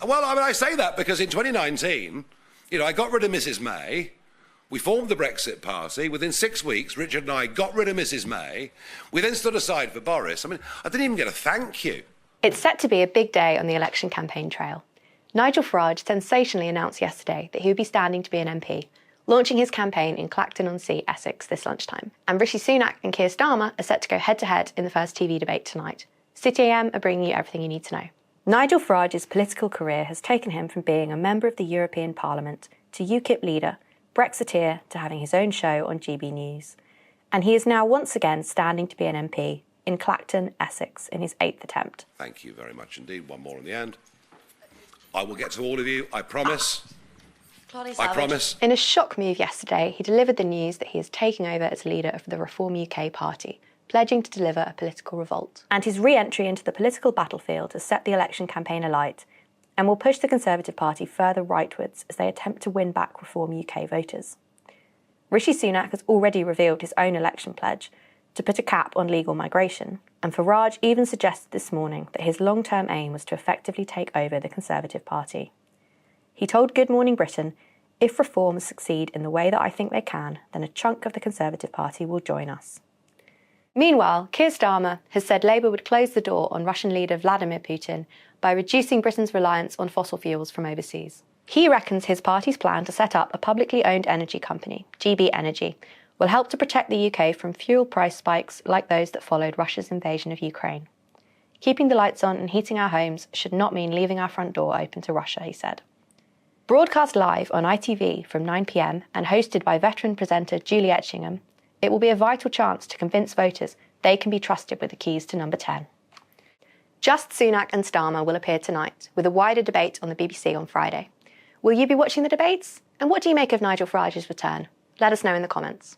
Well, I mean, I say that because in 2019, I got rid of Mrs May. We formed the Brexit party. Within 6 weeks, Richard and I got rid of Mrs May. We then stood aside for Boris. I mean, I didn't even get a thank you. It's set to be a big day on the election campaign trail. Nigel Farage sensationally announced yesterday that he would be standing to be an MP, launching his campaign in Clacton-on-Sea, Essex this lunchtime. And Rishi Sunak and Keir Starmer are set to go head-to-head in the first TV debate tonight. City A.M are bringing you everything you need to know. Nigel Farage's political career has taken him from being a member of the European Parliament to UKIP leader, Brexiteer, to having his own show on GB News. And he is now once again standing to be an MP in Clacton, Essex, in his 8th attempt. Thank you very much indeed. One more in the end. I will get to all of you, I promise. I promise. In a shock move yesterday, he delivered the news that he is taking over as leader of the Reform UK party, pledging to deliver a political revolt. And his re-entry into the political battlefield has set the election campaign alight and will push the Conservative Party further rightwards as they attempt to win back Reform UK voters. Rishi Sunak has already revealed his own election pledge to put a cap on legal migration, and Farage even suggested this morning that his long-term aim was to effectively take over the Conservative Party. He told Good Morning Britain, "If reforms succeed in the way that I think they can, then a chunk of the Conservative Party will join us." Meanwhile, Keir Starmer has said Labour would close the door on Russian leader Vladimir Putin by reducing Britain's reliance on fossil fuels from overseas. He reckons his party's plan to set up a publicly owned energy company, GB Energy, will help to protect the UK from fuel price spikes like those that followed Russia's invasion of Ukraine. Keeping the lights on and heating our homes should not mean leaving our front door open to Russia, he said. Broadcast live on ITV from 9 p.m. and hosted by veteran presenter Julie Etchingham, it will be a vital chance to convince voters they can be trusted with the keys to number 10. Just Sunak and Starmer will appear tonight, with a wider debate on the BBC on Friday. Will you be watching the debates? And what do you make of Nigel Farage's return? Let us know in the comments.